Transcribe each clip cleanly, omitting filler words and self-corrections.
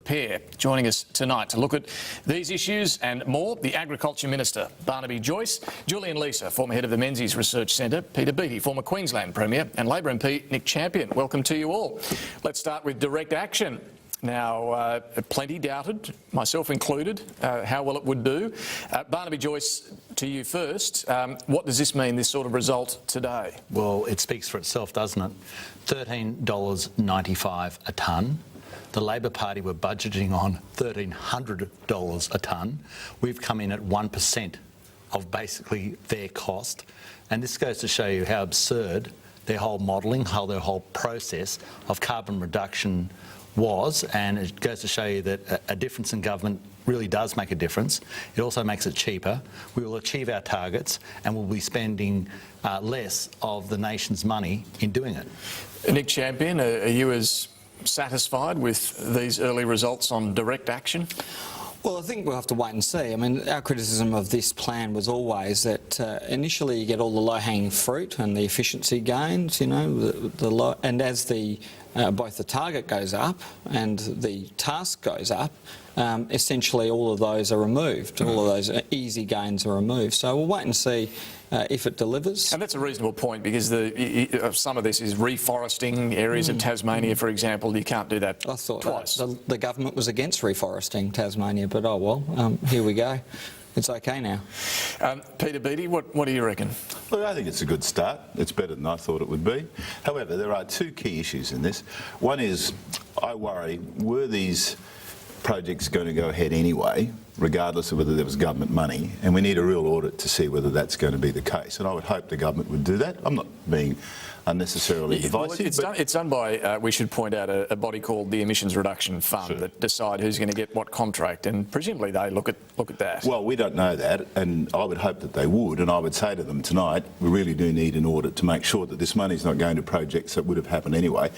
pair. Joining us tonight to look at these issues and more, the Agriculture Minister, Barnaby Joyce, Julian Leeser, former head of the Menzies Research Centre, Peter Beattie, former Queensland Premier, and Labor MP Nick Champion. Welcome to you all. Let's start with direct action. Now, plenty doubted, myself included, how well it would do. Barnaby Joyce, to you first. What does this mean, this sort of result today? Well, it speaks for itself, doesn't it? $13.95 a tonne. The Labor Party were budgeting on $1,300 a tonne. We've come in at 1% of basically their cost. And this goes to show you how absurd their whole modelling, how their whole process of carbon reduction was, and it goes to show you that a difference in government really does make a difference. It also makes it cheaper. We will achieve our targets and we'll be spending less of the nation's money in doing it. Nick Champion, are you as satisfied with these early results on direct action? Well, I think we'll have to wait and see. I mean, our criticism of this plan was always that initially you get all the low-hanging fruit and the efficiency gains, you know, and as both the target goes up and the task goes up, essentially all of those are removed. All of those easy gains are removed. So we'll wait and see if it delivers. And that's a reasonable point, because some of this is reforesting areas of Tasmania, for example. You can't do that I thought twice. The government was against reforesting Tasmania, but oh well, here we go. It's okay now. Peter Beattie, what do you reckon? Look, I think it's a good start. It's better than I thought it would be. However, there are two key issues in this. One is, I worry, were these projects going to go ahead anyway, regardless of whether there was government money, and we need a real audit to see whether that's going to be the case. And I would hope the government would do that. I'm not being unnecessarily divisive. Well, it's done by, we should point out, a body called the Emissions Reduction Fund that decide who's going to get what contract, and presumably they look at that. Well, we don't know that, and I would hope that they would, and I would say to them tonight, we really do need an audit to make sure that this money's not going to projects that would have happened anyway.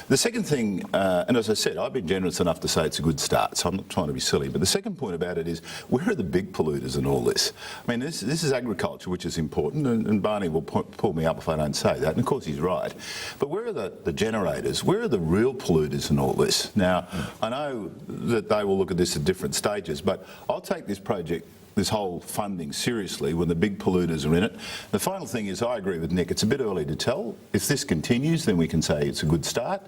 The second thing, and as I said, I've been generous enough to say it's a good start, so I'm not trying to be silly, but the second point about it is, where are the big polluters in all this? I mean, this is agriculture, which is important, and Barney will pull me up if I don't say that, and of course he's right. But where are the generators? Where are the real polluters in all this? Now, I know that they will look at this at different stages, but I'll take this project, this whole funding, seriously when the big polluters are in it. The final thing is, I agree with Nick, it's a bit early to tell. If this continues, then we can say it's a good start.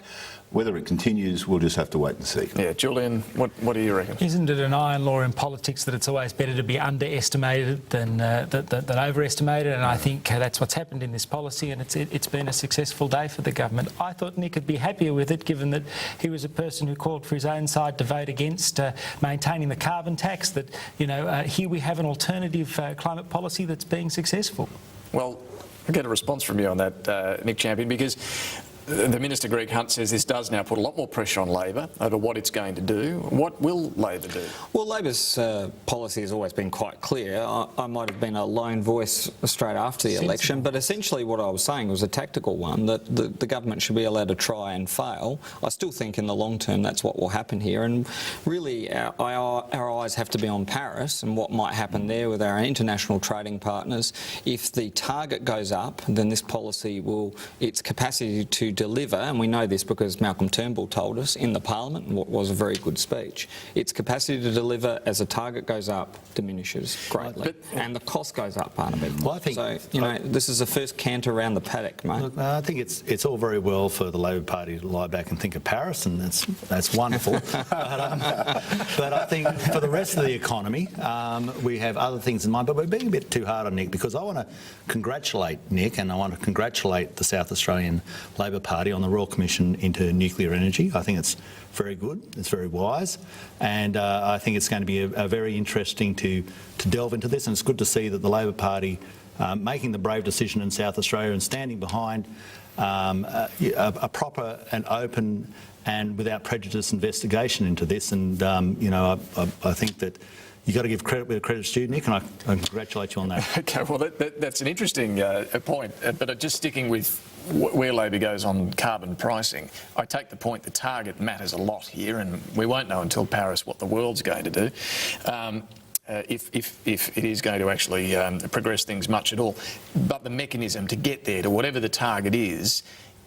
Whether it continues, we'll just have to wait and see. Yeah, Julian, what do you reckon? Isn't it an iron law in politics that it's always better to be underestimated than overestimated? And I think that's what's happened in this policy, and it's been a successful day for the government. I thought Nick would be happier with it, given that he was a person who called for his own side to vote against maintaining the carbon tax. That, you know, here we have an alternative climate policy that's being successful. Well, I'll get a response from you on that, Nick Champion, because the Minister, Greg Hunt, says this does now put a lot more pressure on Labor over what it's going to do. What will Labor do? Well, Labor's policy has always been quite clear. I might have been a lone voice straight after the election, but essentially what I was saying was a tactical one, that the government should be allowed to try and fail. I still think in the long term that's what will happen here, and really our eyes have to be on Paris and what might happen there with our international trading partners. If the target goes up, then this policy will, its capacity to deliver, and we know this because Malcolm Turnbull told us in the Parliament, and what was a very good speech, its capacity to deliver as the target goes up diminishes greatly, and the cost goes up, Barnaby. Well, I think, so, you know, this is the first canter around the paddock, mate. Look, I think it's all very well for the Labor Party to lie back and think of Paris, and that's wonderful. But I think for the rest of the economy, we have other things in mind, but we're being a bit too hard on Nick, because I want to congratulate Nick, and I want to congratulate the South Australian Labor Party on the Royal Commission into nuclear energy. I think it's very good, it's very wise, and I think it's going to be a very interesting to delve into this, and it's good to see that the Labor Party making the brave decision in South Australia and standing behind a proper and open and without prejudice investigation into this. And you know, I think that you've got to give credit where credit's due, Nick, and I congratulate you on that. Okay, well, that's an interesting point, but just sticking with where Labor goes on carbon pricing, I take the point the target matters a lot here, and we won't know until Paris what the world's going to do, if it is going to actually progress things much at all. But the mechanism to get there, to whatever the target is,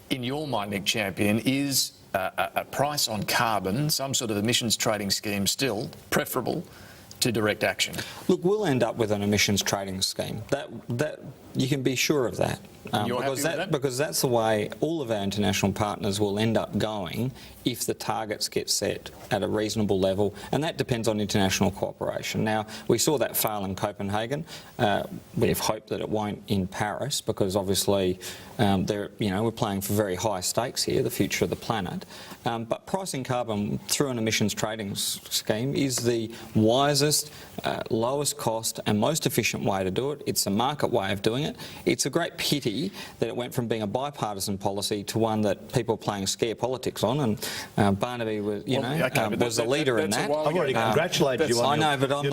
in your mind, Nick Champion, is a price on carbon, some sort of emissions trading scheme still preferable to direct action? Look, we'll end up with an emissions trading scheme. That you can be sure of that. You're happy with that? Because that's the way all of our international partners will end up going if the targets get set at a reasonable level, and that depends on international cooperation. Now, we saw that fail in Copenhagen. We have hope that it won't in Paris, because obviously we're playing for very high stakes here, the future of the planet. But pricing carbon through an emissions trading scheme is the wisest, lowest cost and most efficient way to do it. It's a market way of doing it. It's a great pity that it went from being a bipartisan policy to one that people are playing scare politics on, and Barnaby was, was the leader in that. I've already congratulated you on I know, but I'm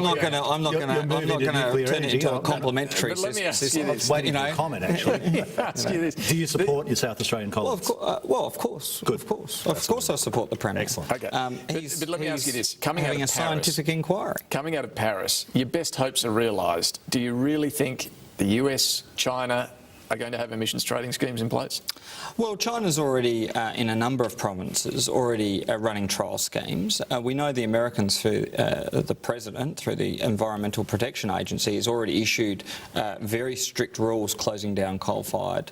not going to turn it into a complimentary But let me ask system. you this. Waiting for a comment, actually. Ask you this. Do you support your South Australian colleagues? Of course. Good. Of course I support the Premier. Excellent. Okay. But let me ask you this. Coming out having of a Paris, scientific inquiry. Coming out of Paris, your best hopes are realised. Do you really think the US, China are going to have emissions trading schemes in place? Well, China's already, in a number of provinces, already running trial schemes. We know the Americans, through the President, through the Environmental Protection Agency, has already issued very strict rules closing down coal-fired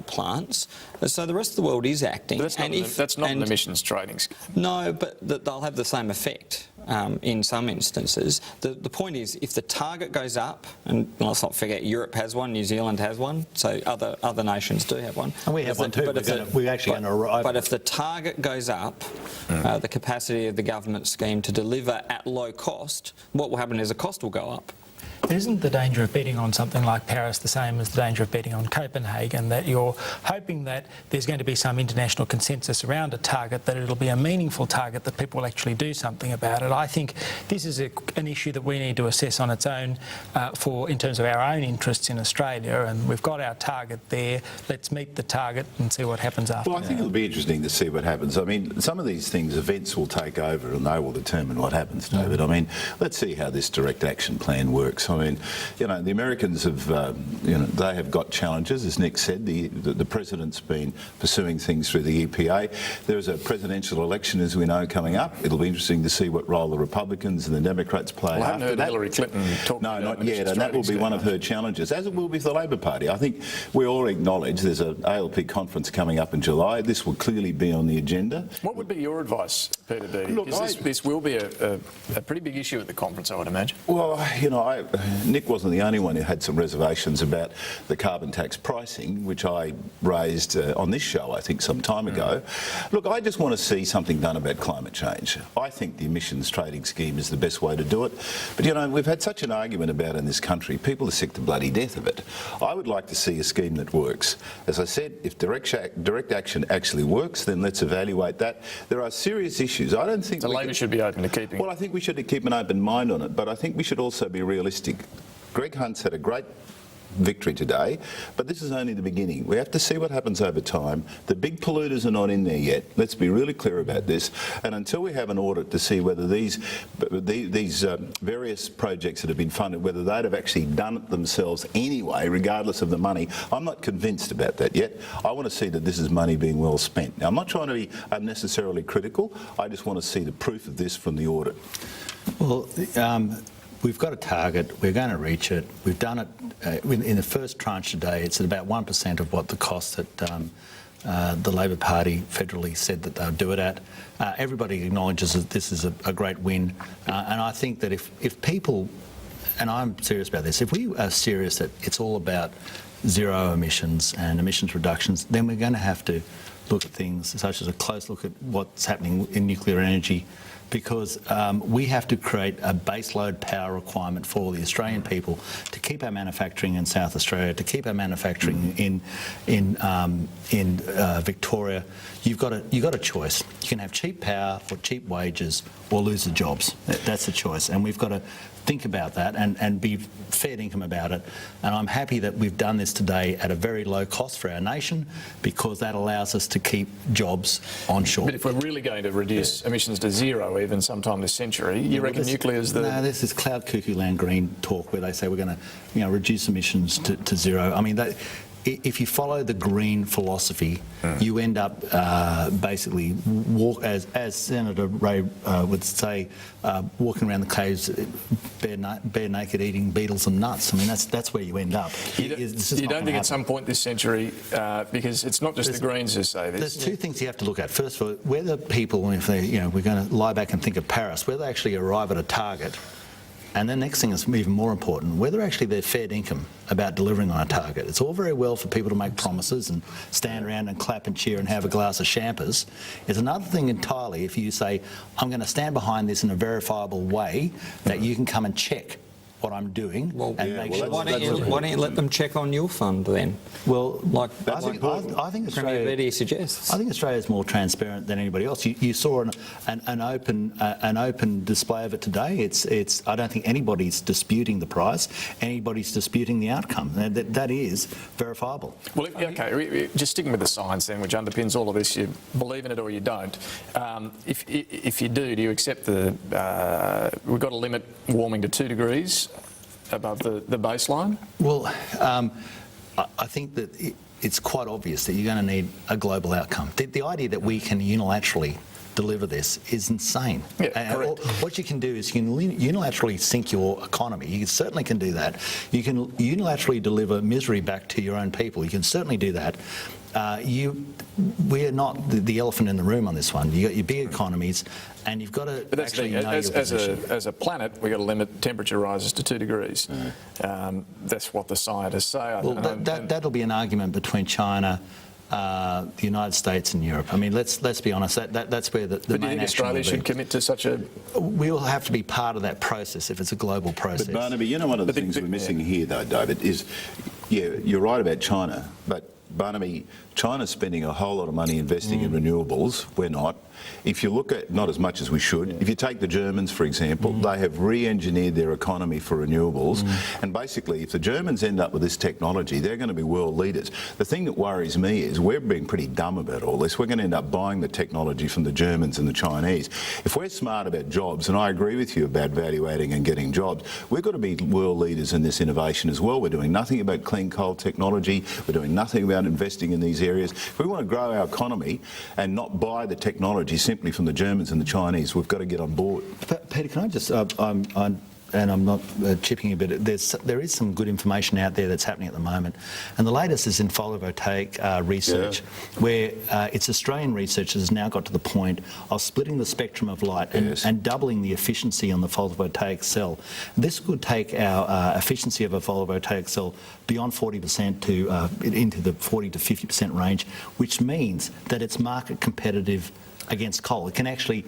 plants. So the rest of the world is acting. But that's not an emissions trading scheme. No, but they'll have the same effect in some instances. The point is, if the target goes up, and let's not forget Europe has one, New Zealand has one, so other nations do have one. And we have one too. We're actually going to arrive. But if the target goes up, the capacity of the government scheme to deliver at low cost, what will happen is the cost will go up. Isn't the danger of betting on something like Paris the same as the danger of betting on Copenhagen, that you're hoping that there's going to be some international consensus around a target, that it'll be a meaningful target, that people will actually do something about it? I think this is an issue that we need to assess on its own in terms of our own interests in Australia, and we've got our target there. Let's meet the target and see what happens after. Well, I think it'll be interesting to see what happens. I mean, some of these things, events will take over and they will determine what happens, David. I mean, let's see how this direct action plan works. I mean, the Americans have, they have got challenges, as Nick said. The President's been pursuing things through the EPA. There is a presidential election, as we know, coming up. It'll be interesting to see what role the Republicans and the Democrats play Well, I haven't after heard that. Hillary Clinton talk No, about not yet, and that will be one of her challenges, as it will be for the Labor Party. I think we all acknowledge there's an ALP conference coming up in July. This will clearly be on the agenda. What would be your advice, Peter Beattie? Look, Because this will be a pretty big issue at the conference, I would imagine. Well, Nick wasn't the only one who had some reservations about the carbon tax pricing, which I raised on this show, I think, some time ago. Look, I just want to see something done about climate change. I think the emissions trading scheme is the best way to do it. But, we've had such an argument about it in this country. People are sick to bloody death of it. I would like to see a scheme that works. As I said, if direct action actually works, then let's evaluate that. There are serious issues. I don't think... So Labor should be open to keeping... Well, I think we should keep an open mind on it, but I think we should also be realistic. Greg Hunt's had a great victory today, but this is only the beginning. We have to see what happens over time. The big polluters are not in there yet. Let's be really clear about this. And until we have an audit to see whether these various projects that have been funded, whether they'd have actually done it themselves anyway, regardless of the money, I'm not convinced about that yet. I want to see that this is money being well spent. Now, I'm not trying to be unnecessarily critical. I just want to see the proof of this from the audit. Well, we've got a target. We're going to reach it. We've done it in the first tranche today. It's at about 1% of what the cost that the Labor Party federally said that they'll do it at. Everybody acknowledges that this is a great win. And I think that if people, and I'm serious about this, if we are serious that it's all about zero emissions and emissions reductions, then we're going to have to look at things such as a close look at what's happening in nuclear energy, because we have to create a baseload power requirement for the Australian people to keep our manufacturing in South Australia, to keep our manufacturing in Victoria. You've got a choice. You can have cheap power or cheap wages, or lose the jobs. That's the choice, and we've got to think about that and be fair income about it. And I'm happy that we've done this today at a very low cost for our nation, because that allows us to keep jobs onshore. But if we're really going to reduce emissions to zero even sometime this century, you reckon nuclear's the... No, there's this cloud cuckoo land green talk where they say we're going to reduce emissions to zero. I mean, if you follow the green philosophy, you end up basically, as Senator Ray would say, walking around the caves bare naked eating beetles and nuts. I mean, that's where you end up. You don't think at some point this century, because it's not just the Greens who say this. There's two things you have to look at. First of all, whether people, if they, we're going to lie back and think of Paris, whether they actually arrive at a target. And the next thing is even more important, whether actually they're fair income about delivering on a target. It's all very well for people to make promises and stand around and clap and cheer and have a glass of champers. It's another thing entirely if you say, I'm going to stand behind this in a verifiable way that you can come and check what I'm doing and make sure. Why don't you let them check on your fund then? Well, like I think Premier Australia suggests. I think Australia is more transparent than anybody else. You saw an open display of it today. It's. I don't think anybody's disputing the price. Anybody's disputing the outcome. That is verifiable. Well, okay. Just sticking with the science then, which underpins all of this. You believe in it or you don't. If you do you accept we've got to limit warming to 2 degrees above the baseline? Well, I think that it's quite obvious that you're going to need a global outcome. The idea that we can unilaterally deliver this is insane. Yeah, correct. What you can do is you can unilaterally sink your economy. You certainly can do that. You can unilaterally deliver misery back to your own people. You can certainly do that. We're not the elephant in the room on this one. You've got your big economies, and you've got to actually know your position. As a planet, we've got to limit temperature rises to 2 degrees. That's what the scientists say. Well, that'll be an argument between China, the United States and Europe. I mean, let's be honest. That's where the but do you main think action Australia should commit to such a? We'll have to be part of that process if it's a global process. But Barnaby, one of the things we're missing here, though, David, is you're right about China, but Barnaby, China's spending a whole lot of money investing in renewables. We're not. If you look at, not as much as we should, if you take the Germans, for example, they have re-engineered their economy for renewables. And basically, if the Germans end up with this technology, they're going to be world leaders. The thing that worries me is we're being pretty dumb about all this. We're going to end up buying the technology from the Germans and the Chinese. If we're smart about jobs, and I agree with you about value adding and getting jobs, we've got to be world leaders in this innovation as well. We're doing nothing about clean coal technology. We're doing nothing about investing in these areas. If we want to grow our economy and not buy the technology simply from the Germans and the Chinese, we've got to get on board. Peter, can I just, I'm not chipping a bit, there is some good information out there that's happening at the moment. And the latest is in photovoltaic research, where it's Australian research has now got to the point of splitting the spectrum of light and doubling the efficiency on the photovoltaic cell. This could take our efficiency of a photovoltaic cell beyond 40% into the 40 to 50% range, which means that it's market competitive against coal. It can actually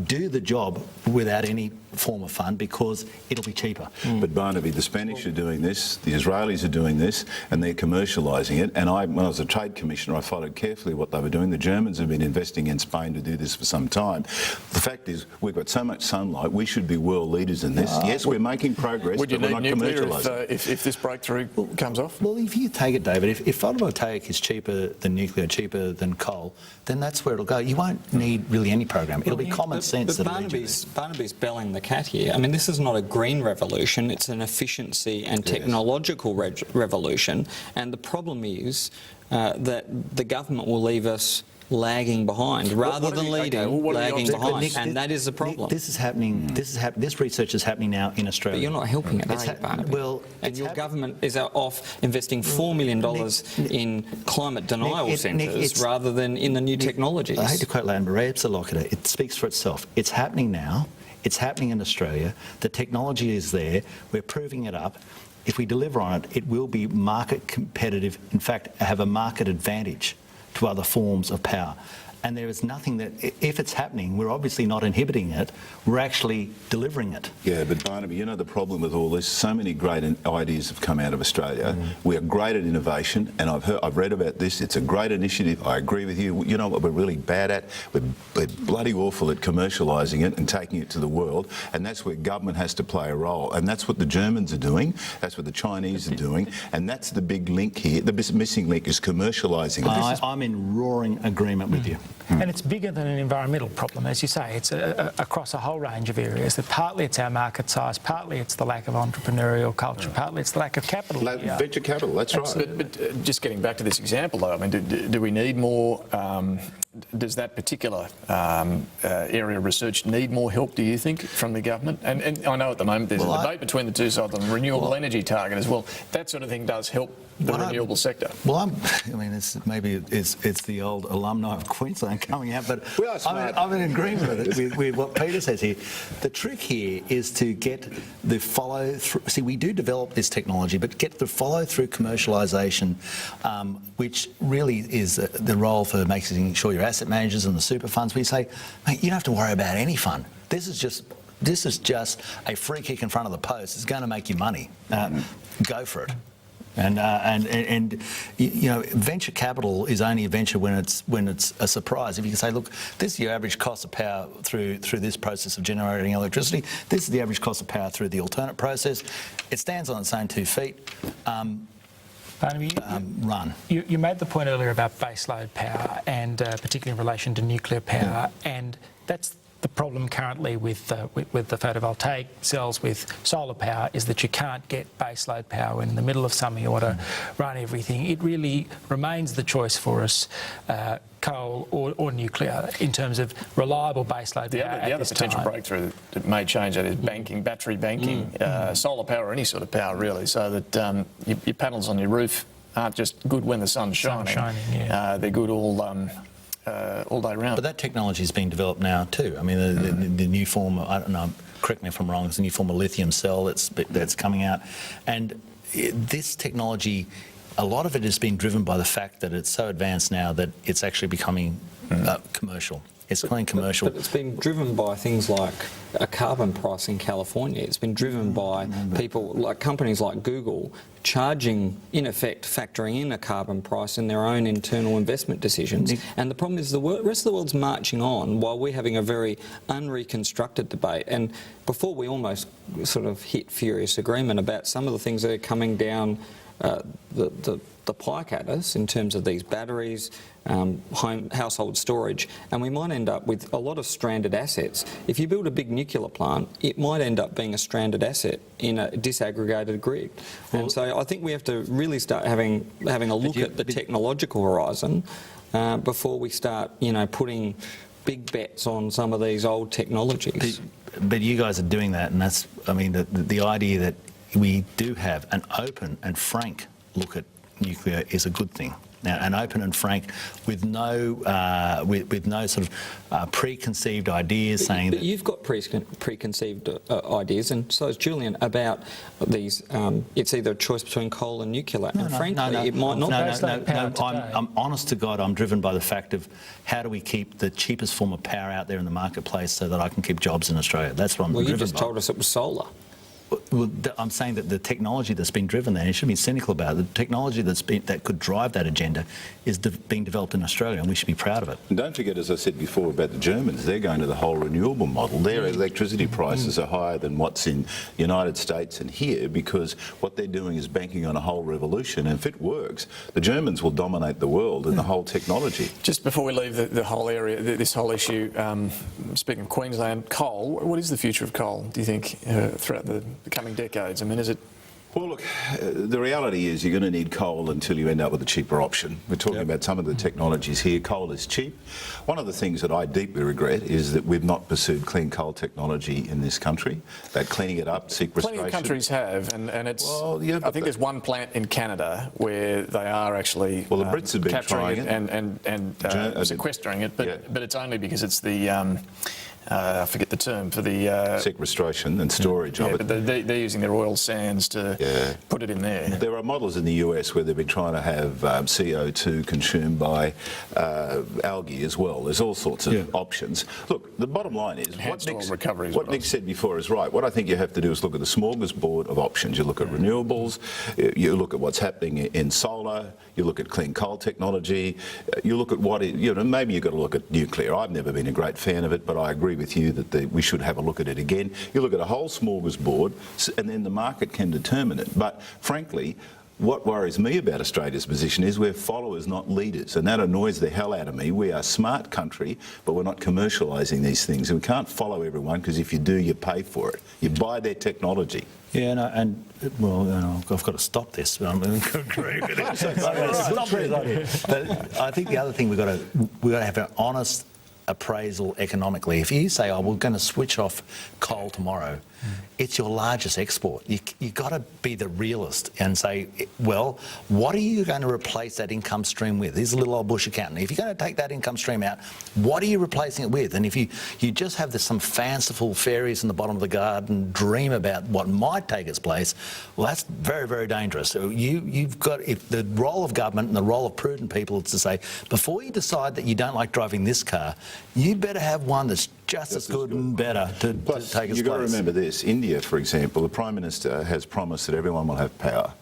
do the job without any form of fund because it'll be cheaper. But Barnaby, the Spanish are doing this, the Israelis are doing this, and they're commercialising it. And when I was a trade commissioner, I followed carefully what they were doing. The Germans have been investing in Spain to do this for some time. The fact is, we've got so much sunlight, we should be world leaders in this. Yes, we're making progress, would you but we're need not nuclear commercialising. if this breakthrough comes off? Well, if you take it, David, if photovoltaic is cheaper than nuclear, cheaper than coal, then that's where it'll go. You won't need really any program. It'll be common sense. But Barnaby's belling the cat here. I mean, this is not a green revolution, it's an efficiency and technological revolution. And the problem is that the government will leave us lagging behind rather than leading, lagging behind, and that is the problem. This is happening. This research is happening now in Australia. But you're not helping it, are you, Barnaby? Well, and your government is off investing $4 million in climate denial centres rather than in the new technologies. I hate to quote Landon, but it speaks for itself. It's happening now. It's happening in Australia. The technology is there. We're proving it up. If we deliver on it, it will be market competitive. In fact, have a market advantage to other forms of power. And there is nothing that, if it's happening, we're obviously not inhibiting it, we're actually delivering it. Yeah, but Barnaby, the problem with all this, so many great ideas have come out of Australia. We are great at innovation, and I've read about this. It's a great initiative. I agree with you. You know what we're really bad at? We're bloody awful at commercialising it and taking it to the world, and that's where government has to play a role. And that's what the Germans are doing, that's what the Chinese are doing, and that's the big link here. The missing link is commercialising. I'm in roaring agreement with you. And it's bigger than an environmental problem, as you say. It's across a whole range of areas. That partly it's our market size, partly it's the lack of entrepreneurial culture, partly it's the lack of capital. Venture capital, that's right. But just getting back to this example, though, I mean, do we need more? Does that particular area of research need more help, do you think, from the government? And I know at the moment there's a debate between the two sides on the renewable energy target as well. That sort of thing does help the renewable sector. Well, it's the old alumni of Queensland coming out, but I'm in agreement with what Peter says here. The trick here is to get the follow-through. See, we do develop this technology, but get the follow-through commercialisation, which really is the role for making sure your asset managers and the super funds, we say, mate, you don't have to worry about any fund. This is just a free kick in front of the post. It's going to make you money. Go for it. And you know, venture capital is only a venture when it's a surprise. If you can say, look, this is your average cost of power through this process of generating electricity. This is the average cost of power through the alternate process. It stands on its own 2 feet. Barnaby, Run. You made the point earlier about baseload power, and particularly in relation to nuclear power, and that's the problem currently with the photovoltaic cells with solar power, is that you can't get baseload power in the middle of summer. You want to run everything. It really remains the choice for us, coal or nuclear, in terms of reliable baseload power. The other potential breakthrough that may change that is banking, battery banking, solar power, or any sort of power really, so that your panels on your roof aren't just good when the sun's shining. They're good all day round. But that technology is being developed now too. I mean, the new form, I don't know, correct me if I'm wrong, it's a new form of lithium cell that's coming out. And this technology, a lot of it has been driven by the fact that it's so advanced now that it's actually becoming commercial. It's becoming commercial. But it's been driven by things like a carbon price in California. It's been driven by people, like companies like Google, charging, in effect, factoring in a carbon price in their own internal investment decisions. And the problem is the rest of the world's marching on while we're having a very unreconstructed debate. And before we almost sort of hit furious agreement about some of the things that are coming down the pike at us in terms of these batteries, household storage, and we might end up with a lot of stranded assets. If you build a big nuclear plant, it might end up being a stranded asset in a disaggregated grid. And so I think we have to really start having a look at the technological horizon before we start, you know, putting big bets on some of these old technologies. But you guys are doing that, and that's, I mean, the idea that we do have an open and frank look at nuclear is a good thing. Now, an open and frank, with no sort of preconceived ideas saying that. But you've got preconceived ideas, and so has Julian, about these. It's either a choice between coal and nuclear, and frankly, it might not be. I'm honest to God, I'm driven by the fact of how do we keep the cheapest form of power out there in the marketplace so that I can keep jobs in Australia. That's what I'm driven by. Well, you just told us it was solar. Well, I'm saying that the technology that's been driven there, and you shouldn't be cynical about it, the technology that could drive that agenda is being developed in Australia, and we should be proud of it. And don't forget, as I said before about the Germans, they're going to the whole renewable model. Their electricity prices are higher than what's in the United States and here, because what they're doing is banking on a whole revolution. And if it works, the Germans will dominate the world in the whole technology. Just before we leave the whole area, this whole issue, speaking of Queensland, coal, what is the future of coal, do you think, throughout the coming decades? I mean, is it... Well, look, the reality is you're going to need coal until you end up with a cheaper option. We're talking about some of the technologies here. Coal is cheap. One of the things that I deeply regret is that we've not pursued clean coal technology in this country, that cleaning it up, sequestration. Plenty of countries have, and it's... Well, yeah, I think there's one plant in Canada where they are actually well, the Brits have been capturing trying it and sequestering it, but it's only because it's the... I forget the term for the... sequestration and storage of it. But they're using their oil sands to put it in there. There are models in the US where they've been trying to have CO2 consumed by algae as well. There's all sorts of options. Look, the bottom line is, what Nick said before is right. What I think you have to do is look at the smorgasbord of options. You look at renewables, you look at what's happening in solar, you look at clean coal technology, you look at maybe you've got to look at nuclear. I've never been a great fan of it, but I agree with you that we should have a look at it again. You look at a whole smorgasbord, and then the market can determine it. But frankly, What worries me about Australia's position is we're followers, not leaders, and that annoys the hell out of me. We are a smart country, but we're not commercialising these things. And we can't follow everyone, because if you do, you pay for it. You buy their technology. Yeah, no, and well, I've got to stop this. But I'm going to agree with it. But I think the other thing we've got to have an honest appraisal economically. If you say, "Oh, we're going to switch off coal tomorrow," it's your largest export. You've got to be the realist and say, well, what are you going to replace that income stream with? Here's a little old bush accountant. If you're going to take that income stream out, what are you replacing it with? And if you just have some fanciful fairies in the bottom of the garden dream about what might take its place, well, that's very, very dangerous. So you've got, if the role of government and the role of prudent people is to say, before you decide that you don't like driving this car, you better have one that's just as good and better to take its place. You've got to remember this. India, for example, the Prime Minister has promised that everyone will have power.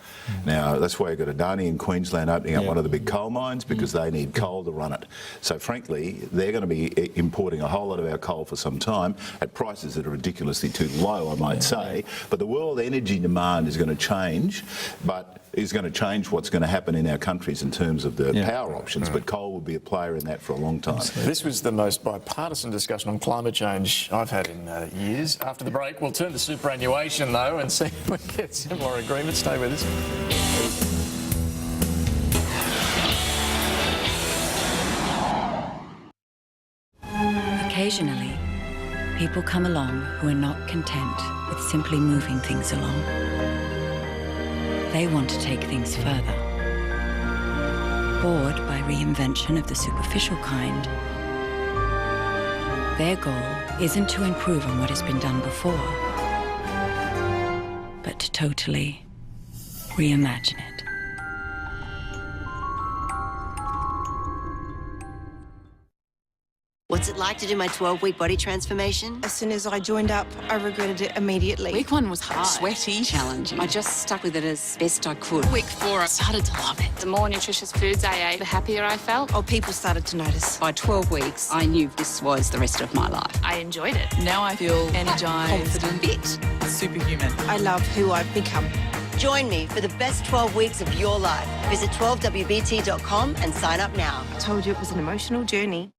Now, that's why you've got Adani in Queensland opening up one of the big coal mines, because they need coal to run it. So, frankly, they're going to be importing a whole lot of our coal for some time at prices that are ridiculously too low, I might say. But the world energy demand is going to change, but is going to change what's going to happen in our countries in terms of the power options. But coal will be a player in that for a long time. This was the most bipartisan discussion on climate change I've had in years. After the break, we'll turn to superannuation, though, and see if we get similar agreements. Stay with us. Occasionally, people come along who are not content with simply moving things along. They want to take things further. Bored by reinvention of the superficial kind, their goal isn't to improve on what has been done before, but to totally reimagine it. What's it like to do my 12-week body transformation? As soon as I joined up, I regretted it immediately. Week 1 was hard, sweaty, challenging. I just stuck with it as best I could. Week 4, I started to love it. The more nutritious foods I ate, the happier I felt. Oh, people started to notice. By 12 weeks, I knew this was the rest of my life. I enjoyed it. Now I feel energised, Confident, fit, superhuman. I love who I've become. Join me for the best 12 weeks of your life. Visit 12wbt.com and sign up now. I told you it was an emotional journey.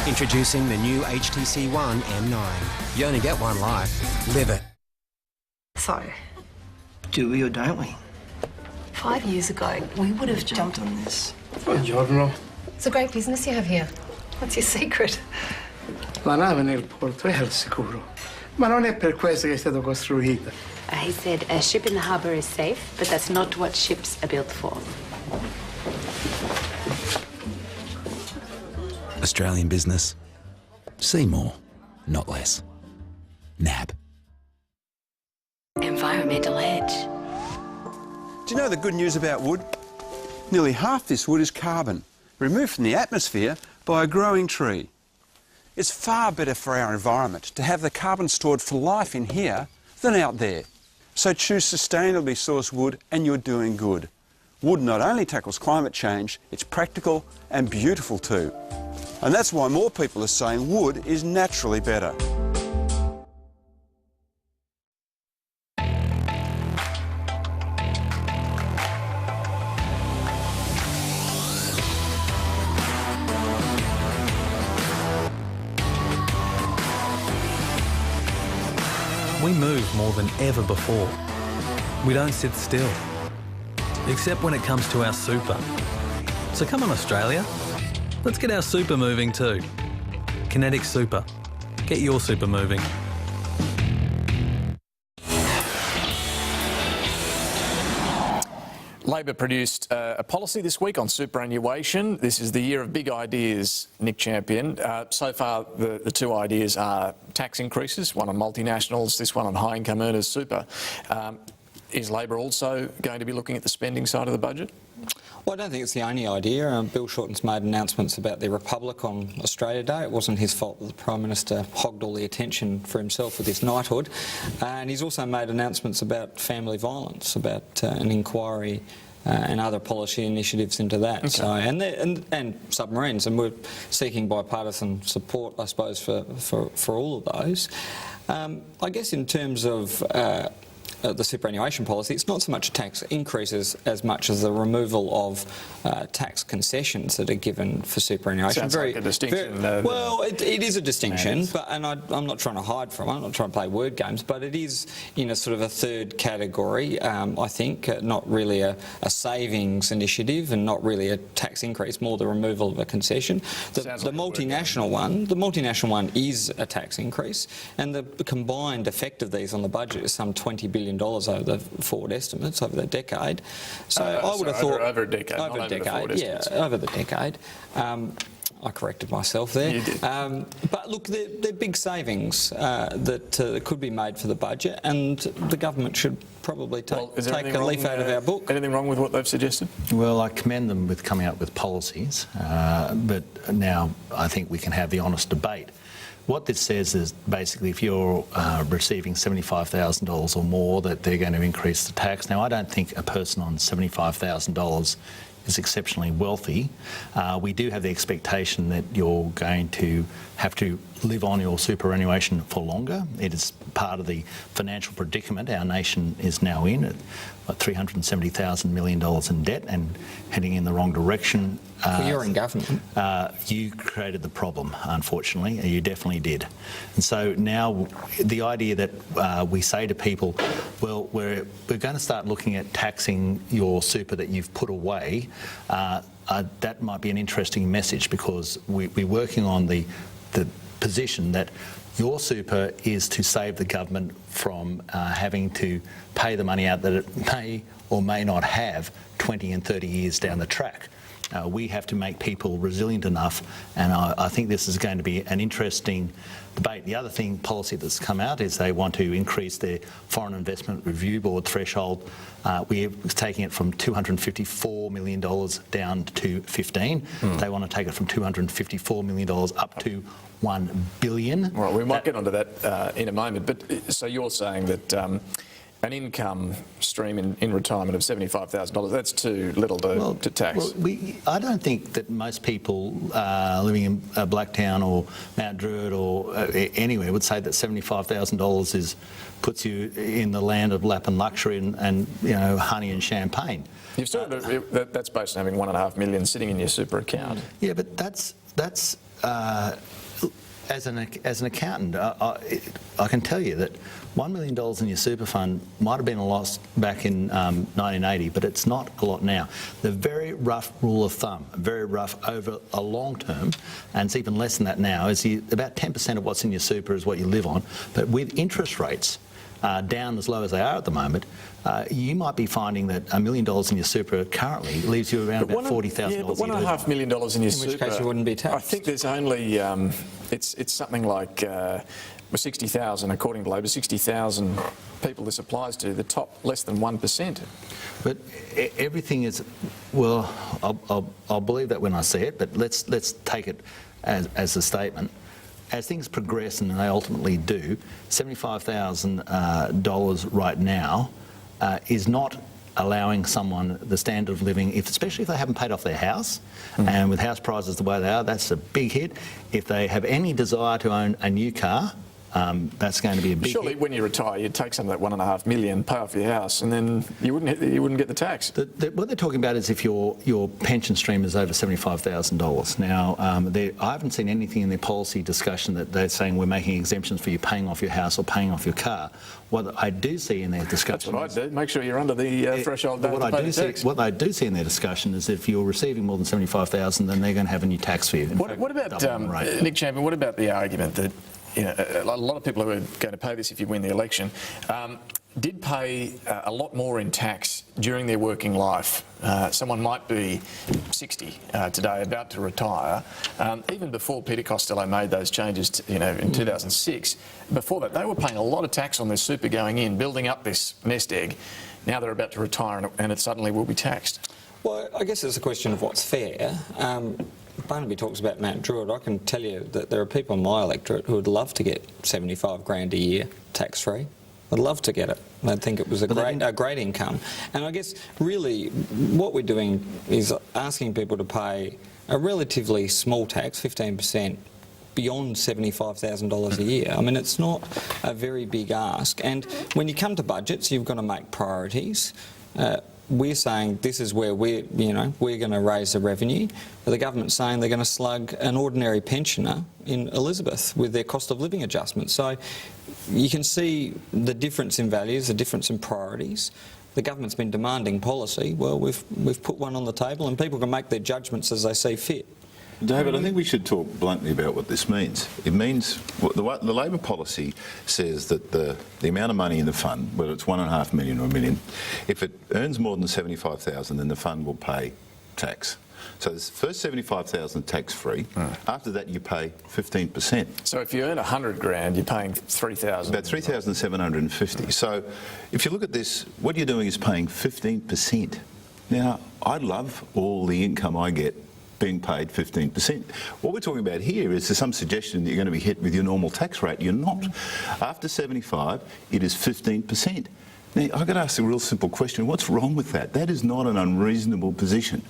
Introducing the new HTC One M9. You only get one life. Live it. So, do we or don't we? 5 years ago, we would have Jumped on this. Buongiorno. It's a great business you have here. What's your secret? La nave nel porto è al sicuro, ma non è per questo che è stata costruita. He said a ship in the harbour is safe, but that's not what ships are built for. Australian business. See more, not less. NAB. Environmental edge. Do you know the good news about wood? Nearly half this wood is carbon, removed from the atmosphere by a growing tree. It's far better for our environment to have the carbon stored for life in here than out there. So choose sustainably sourced wood and you're doing good. Wood not only tackles climate change, it's practical and beautiful too. And that's why more people are saying wood is naturally better. We move more than ever before. We don't sit still, except when it comes to our super. So come on, Australia, let's get our super moving too. Kinetic Super. Get your super moving. Labor produced a policy this week on superannuation. This is the year of big ideas, Nick Champion. So far, the two ideas are tax increases, one on multinationals, this one on high-income earners super. Is Labor also going to be looking at the spending side of the budget? Well, I don't think it's the only idea. Bill Shorten's made announcements about the Republic on Australia Day. It wasn't his fault that the Prime Minister hogged all the attention for himself with his knighthood. And he's also made announcements about family violence, about an inquiry and other policy initiatives into that. Okay. So, and submarines, and we're seeking bipartisan support, I suppose, for all of those. I guess in terms of the superannuation policy, it's not so much tax increases as much as the removal of tax concessions that are given for superannuation. Sounds like a distinction. Well, it is a distinction, but I'm not trying to hide from it. I'm not trying to play word games, but it is in a sort of a third category. I think not really a savings initiative and not really a tax increase, more the removal of a concession. The multinational one is a tax increase, and the combined effect of these on the budget is some $20 billion over the forward estimates over the decade. So I would have thought over a decade, over a decade, yeah, over the decade. I corrected myself there. You did. But look, they're big savings that could be made for the budget, and the government should probably take a leaf out of our book. Anything wrong with what they've suggested? Well, I commend them with coming up with policies, but now I think we can have the honest debate. What this says is basically if you're receiving $75,000 or more, that they're going to increase the tax. Now, I don't think a person on $75,000 is exceptionally wealthy. We do have the expectation that you're going to have to live on your superannuation for longer. It is part of the financial predicament our nation is now in, at $370,000 million in debt and heading in the wrong direction. Well, you're in government. You created the problem, unfortunately. You definitely did. And so now the idea that we say to people, well, we're going to start looking at taxing your super that you've put away, that might be an interesting message, because we're working on the position that your super is to save the government from having to pay the money out that it may or may not have 20 and 30 years down the track. We have to make people resilient enough, and I think this is going to be an interesting debate. The other policy that's come out is they want to increase their Foreign Investment Review Board threshold. We're taking it from $254 million down to 15. They want to take it from $254 million up to $1 billion. Well, we might get onto that in a moment, but so you're saying that an income stream in retirement of $75,000, that's too little to tax? Well, I don't think that most people living in Blacktown or Mount Druitt or anywhere would say that $75,000 puts you in the land of lap and luxury and honey and champagne. You've still that's based on having $1.5 million sitting in your super account. Yeah, but that's as an accountant, I can tell you that $1 million in your super fund might have been a loss back in 1980, but it's not a lot now. The very rough rule of thumb, very rough over a long term, and it's even less than that now, is about 10% of what's in your super is what you live on. But with interest rates down as low as they are at the moment, you might be finding that $1 million in your super currently leaves you around about $40,000. Yeah, but $1.5 million in your super. In which case you wouldn't be taxed. I think there's only it's something like 60,000, according to Labor, 60,000 people this applies to. The top less than 1%. But everything is, well, I'll believe that when I see it. But let's take it as a statement. As things progress, and they ultimately do, $75,000 right now is not allowing someone the standard of living, especially if they haven't paid off their house, and with house prices the way they are, that's a big hit. If they have any desire to own a new car, that's going to be a big Surely hit. when you retire, you'd take some of that $1.5 million, pay off your house, and then you wouldn't get the tax. What they're talking about is if your pension stream is over $75,000. Now, I haven't seen anything in their policy discussion that they're saying we're making exemptions for you paying off your house or paying off your car. What I do see in their discussion... That's what I do. Make sure you're under the threshold to pay the tax. What I do see in their discussion is if you're receiving more than $75,000, then they're going to have a new tax for you. What about, Nick Champion, what about the argument that a lot of people who are going to pay this if you win the election did pay a lot more in tax during their working life? Someone might be 60 today, about to retire. Even before Peter Costello made those changes, in 2006, before that, they were paying a lot of tax on their super going in, building up this nest egg. Now they're about to retire and it suddenly will be taxed. Well, I guess it's a question of what's fair. Barnaby talks about Mount Druitt. I can tell you that there are people in my electorate who would love to get 75 grand a year tax-free. I'd love to get it. I'd think it was a great income. And I guess really what we're doing is asking people to pay a relatively small tax, 15%, beyond $75,000 a year. I mean, it's not a very big ask. And when you come to budgets, you've got to make priorities. We're saying this is where we're going to raise the revenue. But the government's saying they're going to slug an ordinary pensioner in Elizabeth with their cost of living adjustment. So you can see the difference in values, the difference in priorities. The government's been demanding policy. Well, we've put one on the table, and people can make their judgments as they see fit. David, I think we should talk bluntly about what this means. It means the Labor policy says that the amount of money in the fund, whether it's $1.5 million or $1 million, if it earns more than $75,000, then the fund will pay tax. So the first $75,000 tax-free. After that, you pay 15%. So if you earn 100 grand, you're paying 3,000. About 3,750. So if you look at this, what you're doing is paying 15%. Now, I love all the income I get being paid 15%. What we're talking about here is there's some suggestion that you're going to be hit with your normal tax rate. You're not. After 75, it is 15%. Now, I've got to ask a real simple question. What's wrong with that? That is not an unreasonable position.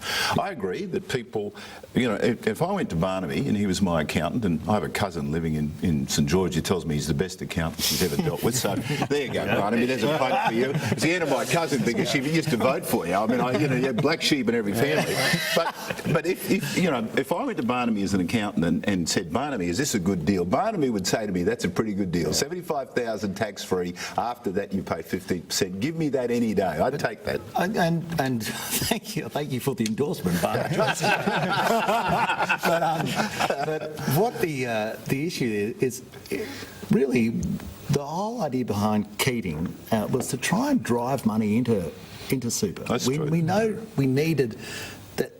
I agree that people, if I went to Barnaby and he was my accountant, and I have a cousin living in St George who tells me he's the best accountant she's ever dealt with, so there you go, Barnaby, there's a vote for you. It's the end of my cousin because she used to vote for you. I mean, you have black sheep in every family. But if I went to Barnaby as an accountant and said, Barnaby, is this a good deal? Barnaby would say to me, that's a pretty good deal. 75,000 tax-free, after that you pay 15%. Give me that any day. I'd take that. And thank you for the endorsement, Barnaby. but what the issue is really the whole idea behind Keating was to try and drive money into super. That's true. We know we needed that.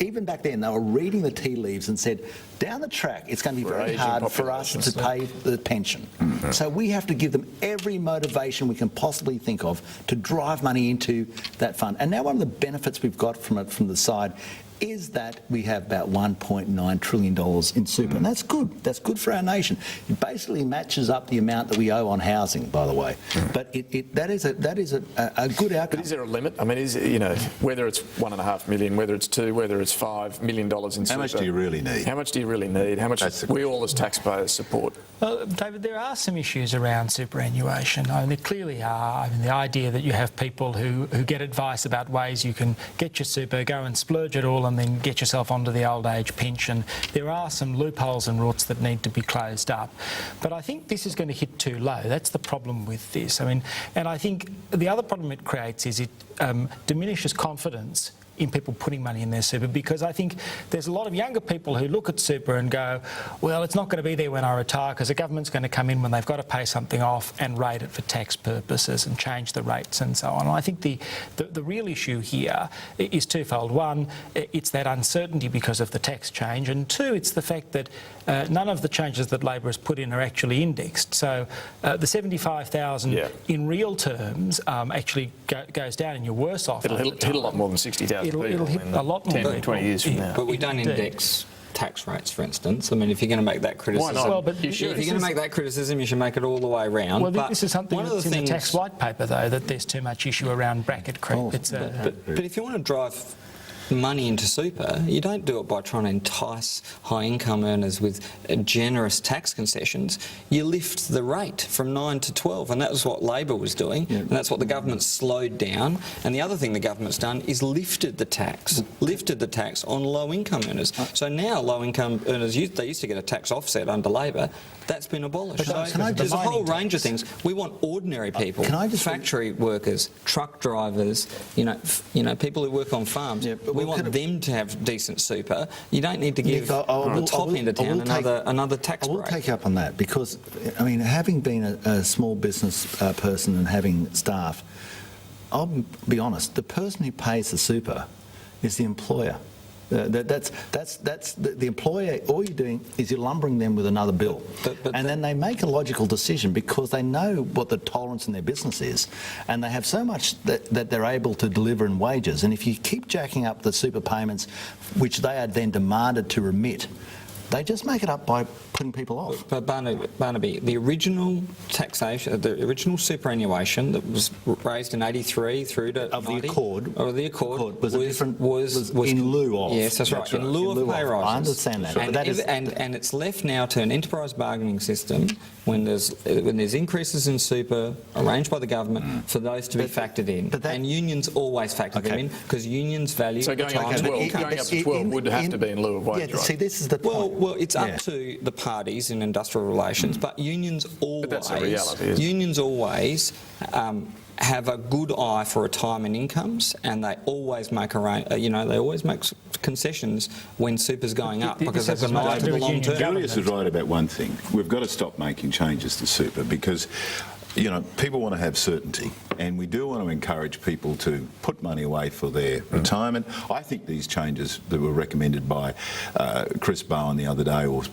Even back then, they were reading the tea leaves and said, down the track, it's going to be very hard for us to pay the pension. Mm-hmm. So we have to give them every motivation we can possibly think of to drive money into that fund. And now one of the benefits we've got from it from the side is that we have about $1.9 trillion in super. And that's good. That's good for our nation. It basically matches up the amount that we owe on housing, by the way. But that is a good outcome. But is there a limit? I mean, whether it's $1.5 million, whether it's $2 million, whether it's $5 million in super. How much do you really need? How much do you really need? How much we all as taxpayers support? Well, David, there are some issues around superannuation. I mean, there clearly are. I mean, the idea that you have people who get advice about ways you can get your super, go and splurge it all, and then get yourself onto the old age pension. There are some loopholes and roots that need to be closed up. But I think this is going to hit too low. That's the problem with this. I mean, and I think the other problem it creates is it diminishes confidence in people putting money in their super, because I think there's a lot of younger people who look at super and go, well, it's not going to be there when I retire because the government's going to come in when they've got to pay something off and rate it for tax purposes and change the rates and so on. And I think the real issue here is twofold. One, it's that uncertainty because of the tax change, and two, it's the fact that none of the changes that Labor has put in are actually indexed. So the 75,000 in real terms actually goes down and you're worse off. It'll hit a lot more than 60,000. It'll hit a lot more. 10, 20 years from now. But we don't index tax rates, for instance. I mean, if you're going to make that criticism, why not? Well, but if you're going to make that criticism, you should make it all the way around. Well, this is something that's in the tax white paper, though, that there's too much issue around bracket credit. But if you want to drive money into super, you don't do it by trying to entice high-income earners with generous tax concessions. You lift the rate from 9 to 12, and that was what Labor was doing, and that's what the government slowed down. And the other thing the government's done is lifted the tax on low-income earners. So now low-income earners, they used to get a tax offset under Labor. That's been abolished. So there's a whole range of things. We want ordinary people, factory workers, truck drivers, people who work on farms. We want them to have decent super. You don't need to give the top end of town another tax break. I will take you up on that because, I mean, having been a small business person and having staff, I'll be honest, the person who pays the super is the employer. That's the employer. All you're doing is you're lumbering them with another bill, and then they make a logical decision because they know what the tolerance in their business is, and they have so much that they're able to deliver in wages. And if you keep jacking up the super payments, which they are then demanded to remit, they just make it up by putting people off. But Barnaby, the original taxation, the original superannuation that was raised in '83 through to of 90, the Accord, was in lieu of. Yes, that's right. In lieu of pay rises. I understand that. And it's left now to an enterprise bargaining system when there's increases in super arranged by the government for those to be factored in. And unions always factor them in because unions value. So going up to 12 would have to be in lieu of wage, right? See, this is the point. Well, it's up to the parties in industrial relations, but unions always. But that's a reality, isn't it? Unions always have a good eye for retirement incomes, and they always make they always make concessions when super's going up because they've got an eye to the long term. Julius is right about one thing. We've got to stop making changes to super because, you know, people want to have certainty, and we do want to encourage people to put money away for their retirement. I think these changes that were recommended by Chris Bowen the other day, or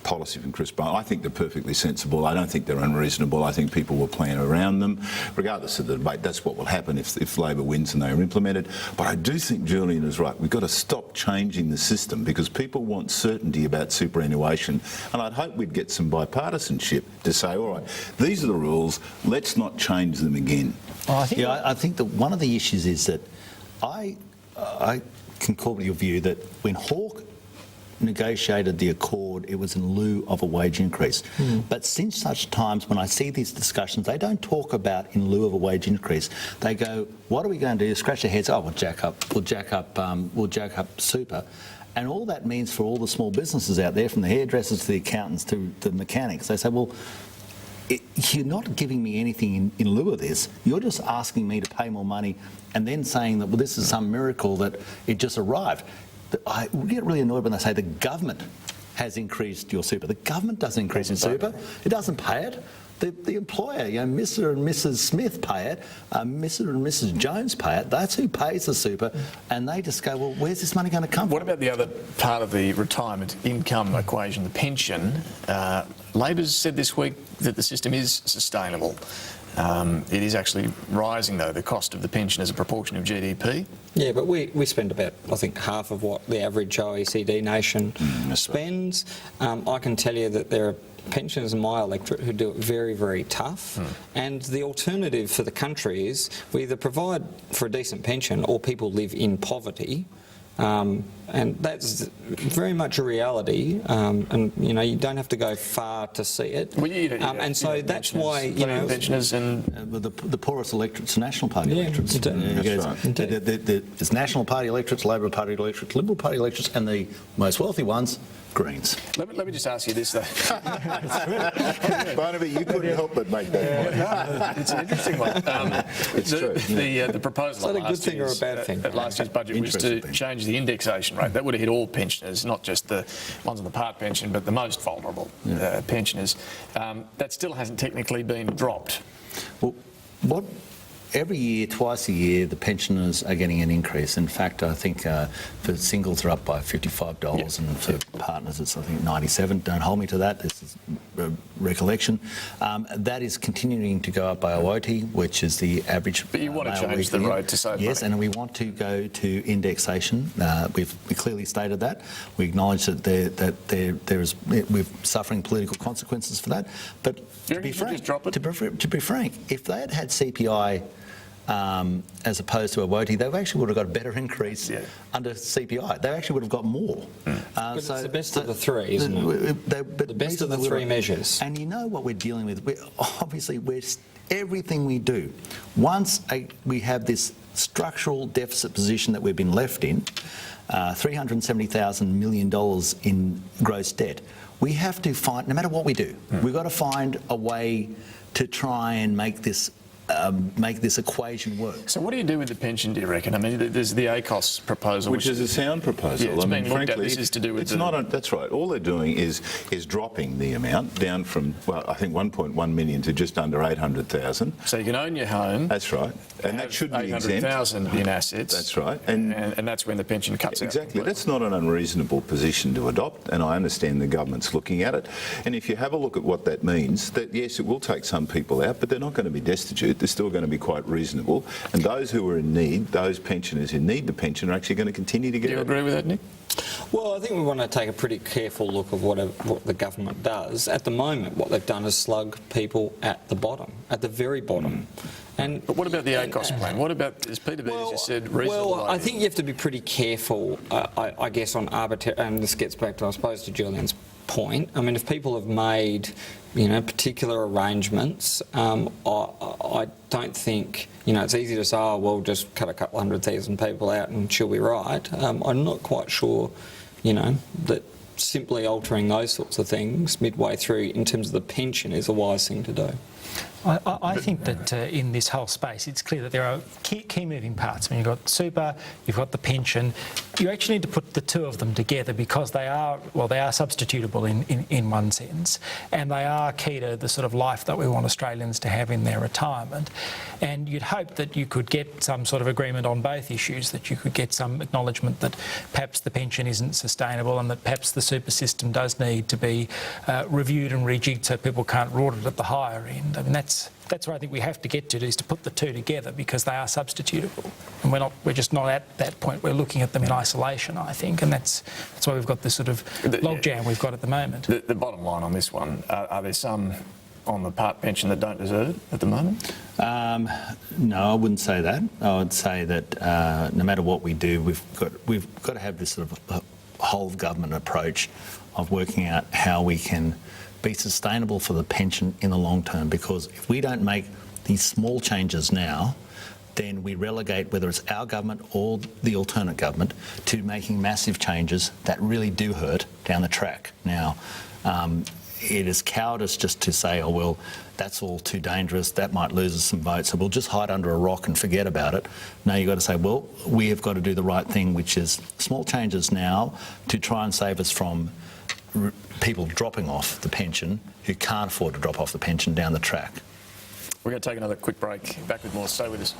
policy from Chris Bowen, I think they're perfectly sensible. I don't think they're unreasonable. I think people will plan around them. Regardless of the debate, that's what will happen if Labor wins and they are implemented. But I do think Julian is right. We've got to stop changing the system because people want certainty about superannuation. And I'd hope we'd get some bipartisanship to say, all right, these are the rules, let's not change them again. I think that one of the issues is that I concur with your view that when Hawke negotiated the Accord, it was in lieu of a wage increase. But since such times, when I see these discussions, they don't talk about in lieu of a wage increase. They go, "What are we going to do?" Scratch their heads. Oh, we'll jack up super. And all that means for all the small businesses out there, from the hairdressers to the accountants to the mechanics, they say, "Well, you're not giving me anything in lieu of this. You're just asking me to pay more money, and then saying that, well, this is some miracle that it just arrived." I get really annoyed when they say the government has increased your super. The government doesn't increase your super. It doesn't pay it. The employer, Mr. and Mrs. Smith pay it, Mr. and Mrs. Jones pay it. That's who pays the super, and they just go, well, where's this money going to come from? What about the other part of the retirement income equation, the pension? Labor's said this week that the system is sustainable. It is actually rising, though, the cost of the pension as a proportion of GDP. Yeah, but we spend about, I think, half of what the average OECD nation spends. I can tell you that there are pensioners in my electorate who do it very, very tough. And the alternative for the country is we either provide for a decent pension or people live in poverty. And that's very much a reality, and you don't have to go far to see it. Well, and so that's why pensioners and the poorest electorates, National Party electorates. Indeed. There's National Party electorates, Labor Party electorates, Liberal Party electorates, and the most wealthy ones, Greens. Let me just ask you this, though. Barnaby, you couldn't help but make that point. It's an interesting one. It's true. Is The proposal that a good thing or a bad thing? at last year's budget was to change the indexation rate. That would have hit all pensioners, not just the ones on the part pension, but the most vulnerable pensioners. That still hasn't technically been dropped. Well, every year, twice a year, the pensioners are getting an increase. In fact, I think for singles are up by $55 and for partners it's, I think, $97. Don't hold me to that. This is recollection. That is continuing to go up by OOTI, which is the average. But you want to change the road to save money. Yes, and we want to go to indexation. We've clearly stated that. We acknowledge that we're suffering political consequences for that. But to be frank, if they had CPI as opposed to a WOTI, they actually would have got a better increase under CPI. They actually would have got more. But it's the best of the three, isn't it? The best of the three measures. And you know what we're dealing with? Obviously, everything we do, once we have this structural deficit position that we've been left in, $370,000 million in gross debt, we have to find, no matter what we do, we've got to find a way to try and make this make this equation work. So what do you do with the pension, do you reckon? I mean, there's the ACOS proposal. Which is a sound proposal. Yeah, it's being looked at. frankly, This is to do with it's not. That's right. All they're doing is dropping the amount down from, well, I think 1.1 million to just under 800,000. So you can own your home. That's right. And that should be exempt. 800,000 in assets. That's right. And that's when the pension cuts out. Exactly. That's not an unreasonable position to adopt, and I understand the government's looking at it. And if you have a look at what that means, that yes, it will take some people out, but they're not going to be destitute. They're still going to be quite reasonable. And those who are in need, those pensioners who need the pension, are actually going to continue to get it. Do you agree with that, Nick? Well, I think we want to take a pretty careful look of what the government does. At the moment, what they've done is slug people at the bottom, at the very bottom. But what about the ACOS plan? What about, as Peter Beattie just said, reasonable? Well, I think you have to be pretty careful, I guess, on arbitrary, and this gets back to, I suppose, to Julian's point. I mean, if people have made, particular arrangements, I don't think, it's easy to say, oh, well, just cut a couple 100,000 people out and she'll be right. I'm not quite sure, that simply altering those sorts of things midway through in terms of the pension is a wise thing to do. I think that in this whole space, it's clear that there are key moving parts. I mean, you've got super, you've got the pension. You actually need to put the two of them together because they are substitutable in one sense, and they are key to the sort of life that we want Australians to have in their retirement. And you'd hope that you could get some sort of agreement on both issues, that you could get some acknowledgement that perhaps the pension isn't sustainable and that perhaps the super system does need to be reviewed and rejigged so people can't rort it at the higher end. I mean, that's where I think we have to get to, is to put the two together because they are substitutable, and we're just not at that point. We're looking at them in isolation, I think, and that's why we've got this sort of logjam we've got at the moment. The bottom line on this one, are there some on the part pension that don't deserve it at the moment? No, I wouldn't say that. I would say that no matter what we do, we've got to have this sort of whole of government approach of working out how we can be sustainable for the pension in the long term, because if we don't make these small changes now, then we relegate, whether it's our government or the alternate government, to making massive changes that really do hurt down the track. Now, it is cowardice just to say, oh, well, that's all too dangerous, that might lose us some votes, so we'll just hide under a rock and forget about it. No, you've got to say, well, we have got to do the right thing, which is small changes now to try and save us from people dropping off the pension who can't afford to drop off the pension down the track. We're going to take another quick break. Back with more. Stay with us.